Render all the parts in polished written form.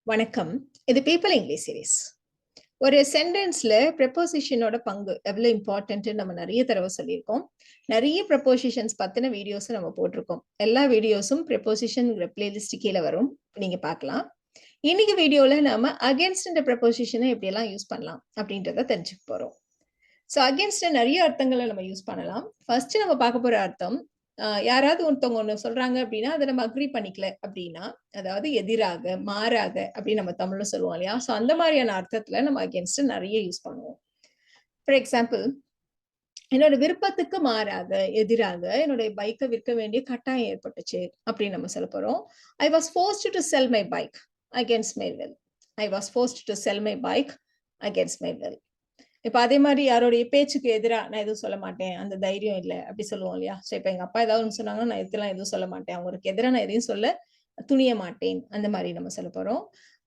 வணக்கம். இது people English series. ஒரு சென்டென்ஸ்ல ப்ரெப்போசிஷனோட பங்கு எவ்வளவு இம்பார்ட்டன்ட் நம்ம நிறைய தடவை சொல்லியிருக்கோம். நிறைய ப்ரெப்போசிஷன்ஸ் பத்தின வீடியோஸ் நம்ம போட்டிருக்கோம். எல்லா வீடியோஸும் ப்ரெப்போசிஷன்ங்கிற பிளேலிஸ்ட் கீழே வரும், நீங்க பார்க்கலாம். இன்னைக்கு வீடியோல நாம அகேன்ஸ்ட் ப்ரெப்போசிஷனை எப்படி எல்லாம் யூஸ் பண்ணலாம் அப்படின்றத தெரிஞ்சுக்க போறோம். ஸோ அகேன்ஸ்ட் நிறைய அர்த்தங்களை நம்ம யூஸ் பண்ணலாம். ஃபர்ஸ்ட் நம்ம பார்க்க போற அர்த்தம், யாராவது ஒருத்தவங்க ஒண்ணு சொல்றாங்க அப்படின்னா அதை நம்ம அக்ரி பண்ணிக்கல அப்படின்னா, அதாவது எதிராக, மாறாக அப்படின்னு நம்ம தமிழ்ல சொல்லுவோம் இல்லையா? ஸோ அந்த மாதிரியான அர்த்தத்துல நம்ம அகேன்ஸ்ட் நிறைய யூஸ் பண்ணுவோம். ஃபார் எக்ஸாம்பிள், என்னோட விருப்பத்துக்கு மாறாக, எதிராக என்னுடைய பைக்கை விற்க வேண்டிய கட்டாயம் ஏற்பட்டுச்சு அப்படின்னு நம்ம சொல்ல போறோம். I was forced to sell my bike against my will. I was forced to sell my bike against my will. இப்ப அதே மாதிரி யாருடைய பேச்சுக்கு எதிரா நான் எதுவும் சொல்ல மாட்டேன், அந்த தைரியம் இல்லை அப்படி சொல்லுவோம் இல்லையா? ஸோ இப்ப எங்க அப்பா ஏதாவது ஒன்று சொன்னாங்கன்னா நான் இதெல்லாம் எதுவும் சொல்ல மாட்டேன், அவங்களுக்கு எதிராக நான் எதையும் சொல்ல துணிய மாட்டேன், அந்த மாதிரி நம்ம சொல்ல போறோம்.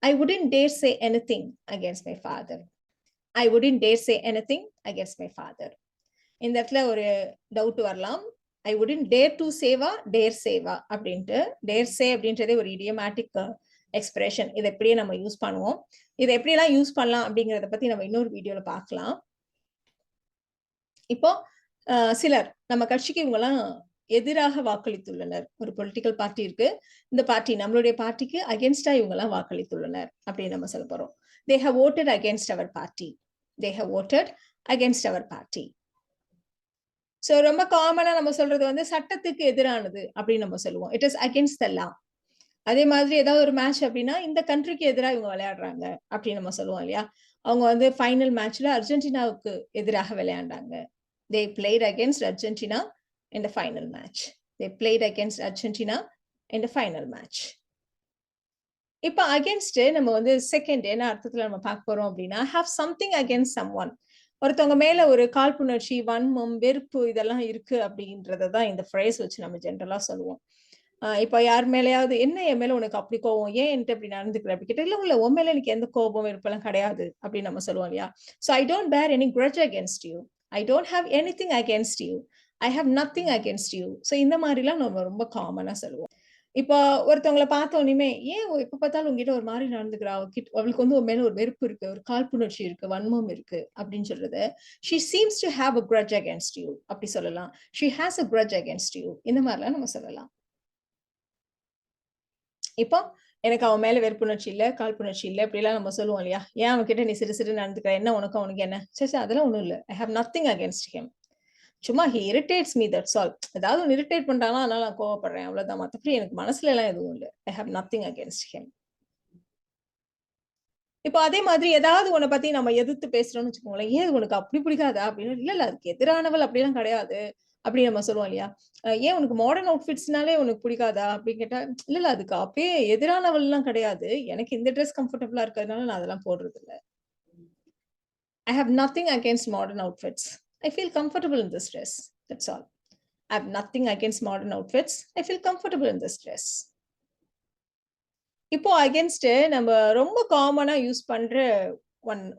I wouldn't dare say anything against my father. I wouldn't dare say anything against my father. இந்த இடத்துல ஒரு டவுட் வரலாம். ஐ வுடன்ட் டேர் டு சேவா, டேர் சேவா அப்படின்ட்டு. டேர் சே அப்படின்றதே ஒரு இடியமேட்டிக் எக்ஸ்பிரஷன். இதை எப்படியே நம்ம யூஸ் பண்ணுவோம். இதை எப்படியெல்லாம் யூஸ் பண்ணலாம் அப்படிங்கிறத பத்தி நம்ம இன்னொரு வீடியோல பார்க்கலாம். இப்போ சிலர் நம்ம கட்சிக்கு இவங்கெல்லாம் எதிராக வாக்களித்துள்ளனர். ஒரு பொலிட்டிக்கல் பார்ட்டி இருக்கு, இந்த பார்ட்டி நம்மளுடைய பார்ட்டிக்கு அகேன்ஸ்டா இவங்கெல்லாம் வாக்களித்துள்ளனர் அப்படின்னு நம்ம சொல்ல போறோம். They have voted against our party. They have voted against our party. So ரொம்ப காமனா நம்ம சொல்றது வந்து சட்டத்துக்கு எதிரானது அப்படின்னு நம்ம சொல்லுவோம். இட் இஸ் அகேன்ஸ்ட் த லா. அதே மாதிரி ஏதாவது ஒரு மேட்ச் அப்படின்னா இந்த கண்ட்ரிக்கு எதிராக இவங்க விளையாடுறாங்க அப்படின்னு நம்ம சொல்லுவோம் இல்லையா? அவங்க வந்து ஃபைனல் மேட்ச்ல அர்ஜென்டினாவுக்கு எதிராக விளையாண்டாங்க. They played against Argentina in the final match. They played against Argentina in the final match. இப்ப அகேன்ஸ்ட் நம்ம வந்து செகண்ட் என்ன அர்த்தத்துல நம்ம பார்க்க போறோம் அப்படின்னா, have something against someone. ஒருத்தவங்க மேல ஒரு காழ்ப்புணர்ச்சி, வன்மம், வெறுப்பு இதெல்லாம் இருக்கு அப்படின்றத தான் இந்த ஃப்ரேஸ் வச்சு நம்ம ஜென்ரலா சொல்லுவோம். இப்ப யார் மேலயாவது என்ன என் மேல உனக்கு அப்படி கோவம், ஏன் என்கிட்ட இப்படி நடந்துக்கிற அப்படி கேட்டா, இல்ல இல்ல உன் மேல எனக்கு எந்த கோபம் வெறுப்பெல்லாம் கிடையாது அப்படின்னு நம்ம சொல்லுவோம் இல்லையா? ஸோ ஐ டோன்ட் பேர் any grudge against you. I don't have anything against you. I have nothing against you. So இந்த மாதிரிலாம் நம்ம ரொம்ப காமனா சொல்லுவோம். இப்போ ஒருத்தவங்களை பார்த்த உடனே, ஏன் எப்ப பார்த்தாலும் உங்ககிட்ட ஒரு மாதிரி நடந்துக்கிறா, அவளுக்கு வந்து உன் மேல ஒரு வெறுப்பு இருக்கு, ஒரு காழ்ப்புணர்ச்சி இருக்கு, வன்மம் இருக்கு அப்படின்னு சொல்றது, she seems to have a grudge against you அப்படி சொல்லலாம். She has a grudge against you. இந்த மாதிரிலாம் நம்ம சொல்லலாம். இப்போ எனக்கு அவன் மேல வெறுப்புணர்ச்சி இல்ல, காழ்ப்புணர்ச்சி இல்ல, இப்படிலாம் நம்ம சொல்லுவோம் இல்லையா? ஏன் அவன் கிட்ட நீ சிறு சிறு நடந்துக்கிற, என்ன உனக்கு அவனுக்கு என்ன? சரி அதெல்லாம் ஒண்ணும் இல்ல. I have nothing against him. சும்மா he irritates me, that's all. ஏதாவது ஒன்று இரிட்டேட் பண்றானா அதனால நான் கோவப்படுறேன், அவ்வளவுதான். மத்தபடி எனக்கு மனசுல எல்லாம் எதுவும் இல்ல. I have nothing against him. இப்போ அதே மாதிரி ஏதாவது உன்னை பத்தி நம்ம எதிர்த்து பேசுறோம்னு வச்சுக்கோங்களேன், ஏன் உனக்கு அப்படி பிடிக்காதா அப்படின்னு, இல்ல இல்ல அதுக்கு எதிரானவள் அப்படிலாம் கிடையாது அப்படி நம்ம சொல்லுவோம் இல்லையா? ஏன் உனக்கு மாடர்ன் அவுட்ஃபிட்ஸ்னாலே உனக்கு பிடிக்காதா அப்படின்னு கேட்டா, இல்ல இல்ல அதுக்கு அப்படியே எதிரானவள்லாம் கிடையாது, எனக்கு இந்த ட்ரெஸ் கம்ஃபர்டபுளா இருக்கிறதுனால நான் அதெல்லாம் போடுறது இல்ல. I have nothing against modern outfits. I feel comfortable in this dress. That's all. I have nothing against modern outfits. I feel comfortable in this dress. இப்போ அகேன்ஸ்ட் நம்ம ரொம்ப காமனா யூஸ் பண்ற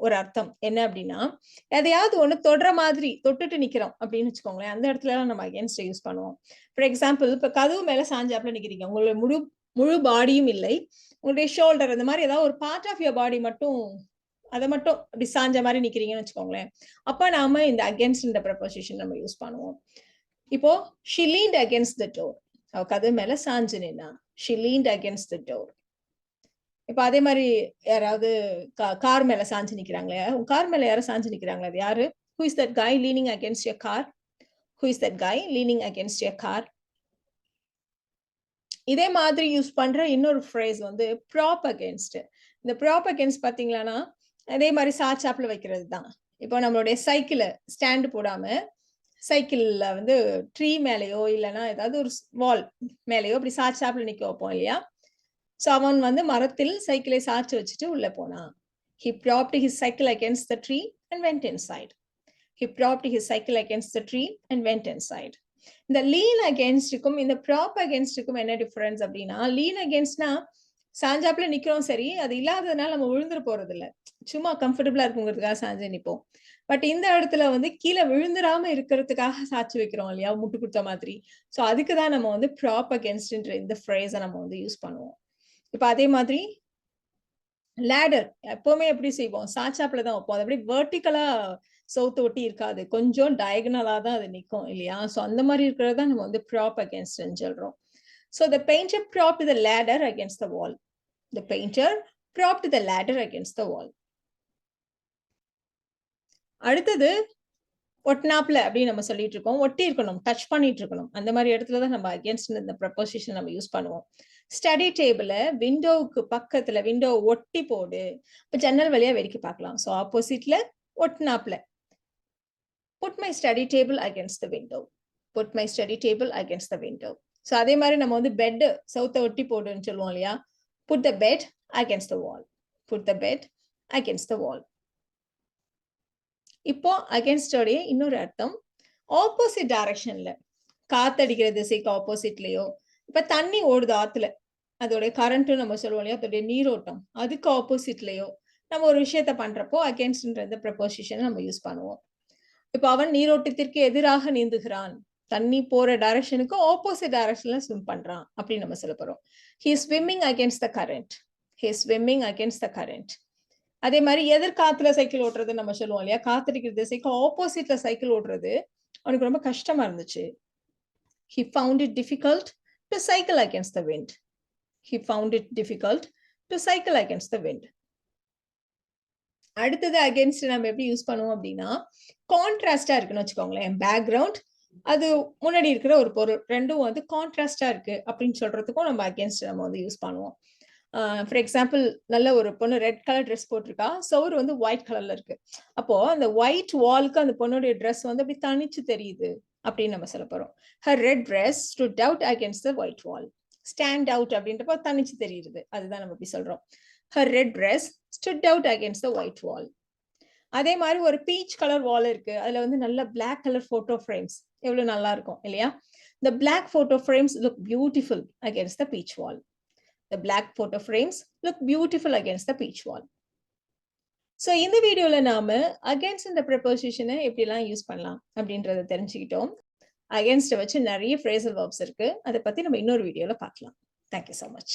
ஒரு அர்த்தம் என்ன அப்படின்னா, எதையாவது ஒண்ணு தொடுற மாதிரி தொட்டுட்டு நிக்கிறோம் அப்படின்னு வச்சுக்கோங்களேன், அந்த இடத்துல எல்லாம் நம்ம அகேன்ஸ்ட் யூஸ் பண்ணுவோம். ஃபார் எக்ஸாம்பிள், இப்ப கதவு மேல சாஞ்சாப்புல நிக்கிறீங்க, உங்களுடைய முழு முழு பாடியும் இல்லை, உங்களுடைய ஷோல்டர் அந்த மாதிரி ஏதாவது ஒரு பார்ட் ஆஃப் யுவர் பாடி மட்டும், அதை மட்டும் அப்படி சாஞ்ச மாதிரி நிக்கிறீங்கன்னு வச்சுக்கோங்களேன், அப்ப நாம இந்த அகேன்ஸ்ட் இந்த ப்ரெப்போசிஷன் நம்ம யூஸ் பண்ணுவோம். இப்போ she leaned against the door. அவ கதவு மேல சாஞ்சு நின்னா. She leaned against the door. இப்ப அதே மாதிரி யாராவது கார் மேல சாஞ்சு நிக்கிறாங்களே, கார் மேல யாரும் சாஞ்சு நிக்கிறாங்களா, அது யாரு? Who is that guy leaning against your car? Who is that guy leaning against your car? இதே மாதிரி யூஸ் பண்ற இன்னொரு ஃப்ரேஸ் வந்து prop against. இந்த prop against பாத்தீங்களான்னா, அதே மாதிரி சாச்சாப்புல வைக்கிறது தான். இப்போ நம்மளுடைய சைக்கிள ஸ்டாண்ட் போடாம சைக்கிள்ல வந்து ட்ரீ மேலேயோ இல்லைன்னா ஏதாவது ஒரு வால் மேலேயோ அப்படி சாச்சாப்புல நிக்க வைப்போம் இல்லையா? சோ அவன் வந்து மரத்தில் சைக்கிளை சாய்ச்சு வச்சுட்டு உள்ள போனான். He propped his cycle against the tree and went inside. He propped his cycle against the tree and went inside. இந்த lean againstக்கும் இந்த prop againstக்கும் என்ன டிஃபரன்ஸ் அப்படின்னா, lean againstனா சாஞ்சாப்புல நிக்கிறோம், சரி, அது இல்லாததுனால நம்ம விழுந்துட போறது இல்ல, சும்மா கம்ஃபர்டபுளா இருக்குங்கிறதுக்காக சாஞ்சு நிப்போம். பட் இந்த இடத்துல வந்து கீழே விழுந்துடாம இருக்கிறதுக்காக சாட்சி வைக்கிறோம் இல்லையா, முட்டு கொடுத்த மாதிரி. சோ அதுக்குதான் நம்ம வந்து prop against இந்த ஃப்ரேஸை நம்ம வந்து யூஸ் பண்ணுவோம். இப்ப அதே மாதிரி லேடர் எப்பவுமே எப்படி செய்வோம், சாச்சாப்ல தான் வைப்போம். அது அப்படியே வெர்டிக்கலா சவுத்து ஒட்டி இருக்காது, கொஞ்சம் டயகனலா தான் அது நிற்கும் இல்லையா? ஸோ அந்த மாதிரி இருக்கிறது தான் நம்ம வந்து ப்ராப் அகேன்ஸ்ட்னு சொல்றோம். So the painter propped the ladder against the wall. The painter propped the ladder against the wall. அடுத்தது ஒட்னாப்ல அப்படின்னு நம்ம சொல்லிட்டு இருக்கோம். ஒட்டி இருக்கணும், டச் பண்ணிட்டு இருக்கணும். அந்த மாதிரி இடத்துல தான் நம்ம அகேன்ஸ்ட் இந்த ப்ரப்போசிஷன் நம்ம யூஸ் பண்ணுவோம். ஸ்டடி டேபிள விண்டோவுக்கு பக்கத்துல, விண்டோ ஒட்டி போடு. இப்ப ஜன்னல் வழியா வேடிக்கை பார்க்கலாம். ஸோ ஆப்போசிட்ல ஒட்னாப்ல. Put my study table against the window. Put my study table against the window. So அதே மாதிரி நம்ம வந்து பெட் சவுத்தை ஒட்டி போடுன்னு சொல்லுவோம் இல்லையா? Put the bed against the wall. Put the bed against the wall. இப்போ அகேன்ஸ்டோடைய இன்னொரு அர்த்தம் ஆப்போசிட் டைரக்ஷன்ல, காத்தடிக்கிற திசைக்கு ஆப்போசிட்லயோ, இப்ப தண்ணி ஓடுது ஆத்துல, அதோடைய கரண்ட்டும் நம்ம சொல்லுவோம் இல்லையா, அதோடைய நீரோட்டம், அதுக்கு ஆப்போசிட்லயோ நம்ம ஒரு விஷயத்த பண்றப்போ அகேன்ஸ்ட்ன்ற ப்ரப்போசிஷன் நம்ம யூஸ் பண்ணுவோம். இப்ப அவன் நீரோட்டத்திற்கு எதிராக நீந்துகிறான், தண்ணி போற டைரக்ஷனுக்கு ஆப்போசிட் டைரக்ஷன்ல ஸ்விம் பண்றான் அப்படின்னு நம்ம சொல்ல போறோம். He is swimming against the current. He is swimming against the current. அதே மாதிரி எதிர்காத்துல சைக்கிள் ஓட்டுறது நம்ம சொல்லுவோம் இல்லையா, காத்தடிக்கிற திசைக்கு ஆப்போசிட்ல சைக்கிள் ஓட்டுறது அவனுக்கு ரொம்ப கஷ்டமா இருந்துச்சு. He found it difficult to cycle against the wind. He found it difficult to cycle against the wind. அடுத்தது அகேன்ஸ்ட் நம்ம எப்படி யூஸ் பண்ணுவோம் அப்படின்னா, கான்ட்ராஸ்டா இருக்குன்னு வச்சுக்கோங்களேன். பேக்ரவுண்ட், அது முன்னாடி இருக்கிற ஒரு பொருள், ரெண்டும் வந்து கான்ட்ராஸ்டா இருக்கு அப்படின்னு சொல்றதுக்கும் நம்ம அகேன்ஸ்ட் நம்ம வந்து யூஸ் பண்ணுவோம். ஃபார் எக்ஸாம்பிள், நல்ல ஒரு பொண்ணு ரெட் கலர் ட்ரெஸ் போட்டிருக்கா, சவுர் வந்து ஒயிட் கலர்ல இருக்கு. அப்போ அந்த ஒயிட் வால்க்கு அந்த பொண்ணுடைய ட்ரெஸ் வந்து அப்படி தனிச்சு தெரியுது அப்படின்னு நம்ம சொல்ல போறோம். Her red dress stood out against the white wall. Stand out அப்படின்றப்போ தனிச்சு தெரியுது, அதுதான் நம்ம இப்படி சொல்றோம். Her red dress stood out against the white wall. அதே மாதிரி ஒரு பீச் கலர் வால் இருக்கு, அதுல வந்து நல்ல பிளாக் கலர் போட்டோ ஃப்ரேம்ஸ், எவ்வளவு நல்லா இருக்கும் இல்லையா? The black photo frames look beautiful against the peach wall. The black photo frames look beautiful against the peach wall. So இந்த வீடியோல நாம against இந்த preposition எப்படிலாம் யூஸ் பண்ணலாம் அப்படின்றத தெரிஞ்சுக்கிட்டோம். against வச்சு நிறைய phrasal verbs இருக்கு, அதை பத்தி நம்ம இன்னொரு வீடியோல பார்க்கலாம். Thank you so much.